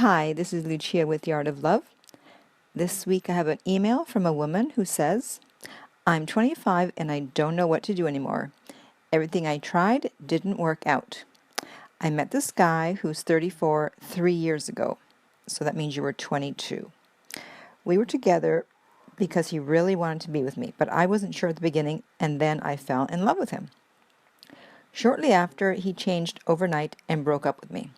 Hi, this is Lucia with The Art of Love. This week I have an email from a woman who says, I'm 25 and I don't know what to do anymore. Everything I tried didn't work out. I met this guy who's 34 3 years ago. So that means you were 22. We were together because he really wanted to be with me, but I wasn't sure at the beginning, and then I fell in love with him. Shortly after, he changed overnight and broke up with me.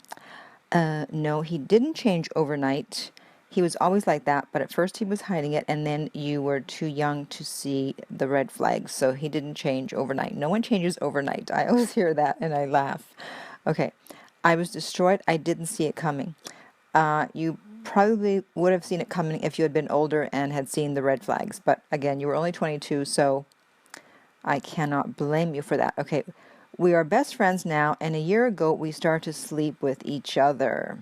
No, he didn't change overnight. He was always like that, but at first he was hiding it, and then you were too young to see the red flags, so he didn't change overnight. No one changes overnight. I always hear that, and I laugh. Okay, I was destroyed. I didn't see it coming. You probably would have seen it coming if you had been older and had seen the red flags, but again, you were only 22, so I cannot blame you for that. Okay, we are best friends now, and a year ago we started to sleep with each other.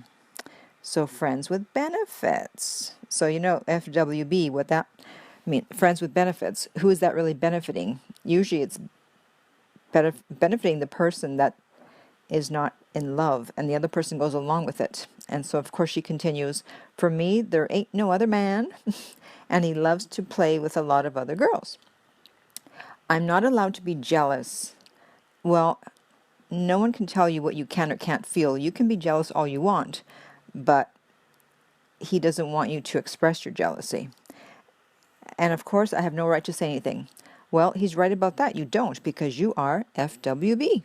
So friends with benefits. So you know FWB, what that mean? Friends with benefits. Who is that really benefiting? Usually it's benefiting the person that is not in love, and the other person goes along with it. And so of course she continues, for me there ain't no other man, and he loves to play with a lot of other girls. I'm not allowed to be jealous. Well, no one can tell you what you can or can't feel. You can be jealous all you want, but he doesn't want you to express your jealousy. And of course, I have no right to say anything. Well, he's right about that. You don't, because you are FWB.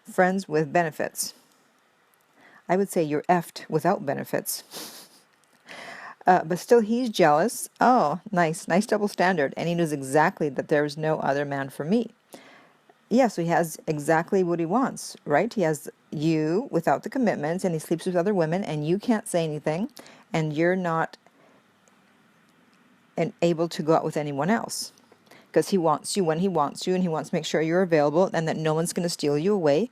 Friends with benefits. I would say you're effed without benefits. But still, he's jealous. Oh, nice double standard. And he knows exactly that there is no other man for me. Yeah, so he has exactly what he wants, right? He has you without the commitments, and he sleeps with other women, and you can't say anything, and you're not able to go out with anyone else because he wants you when he wants you, and he wants to make sure you're available and that no one's going to steal you away.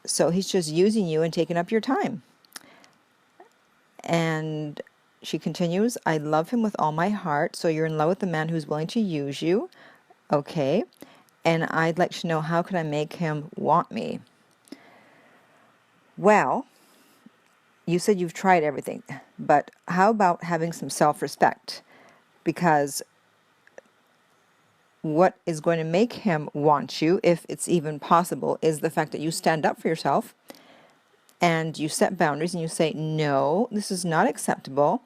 So he's just using you and taking up your time. And she continues, I love him with all my heart. So you're in love with a man who's willing to use you. Okay. And I'd like to know, how can I make him want me? Well, you said you've tried everything, but how about having some self-respect? Because what is going to make him want you, if it's even possible, is the fact that you stand up for yourself and you set boundaries and you say, no, this is not acceptable.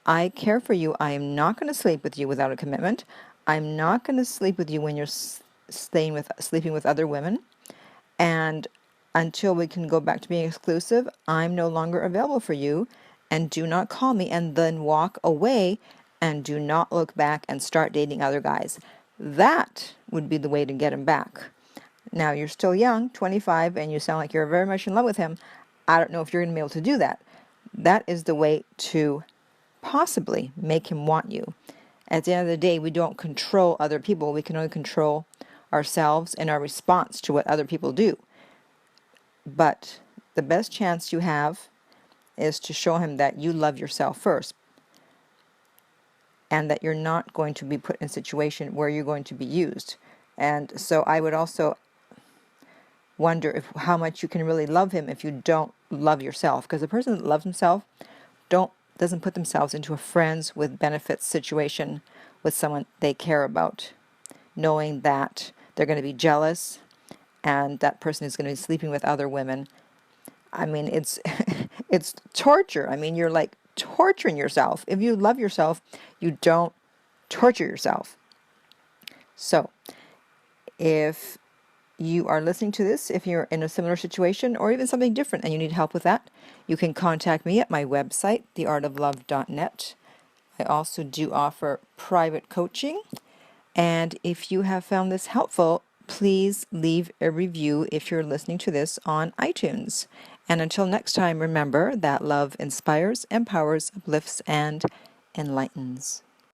I care for you. I am not going to sleep with you without a commitment. I'm not going to sleep with you when you're sleeping with other women, and until we can go back to being exclusive, I'm no longer available for you, and do not call me, and then walk away and do not look back and start dating other guys. That would be the way to get him back. Now, you're still young, 25, and you sound like you're very much in love with him. I don't know if you're going to be able to do that. That is the way to possibly make him want you. At the end of the day, we don't control other people. We can only control ourselves and our response to what other people do. But the best chance you have is to show him that you love yourself first, and that you're not going to be put in a situation where you're going to be used. And so I would also wonder how much you can really love him if you don't love yourself. Because the person that loves himself doesn't put themselves into a friends with benefits situation with someone they care about, knowing that they're going to be jealous and that person is going to be sleeping with other women. I mean, it's it's torture. I mean, you're like torturing yourself. If you love yourself, you don't torture yourself. So, if you are listening to this, if you're in a similar situation or even something different and you need help with that, you can contact me at my website, theartoflove.net. I also do offer private coaching. And if you have found this helpful, please leave a review if you're listening to this on iTunes. And until next time, remember that love inspires, empowers, uplifts, and enlightens.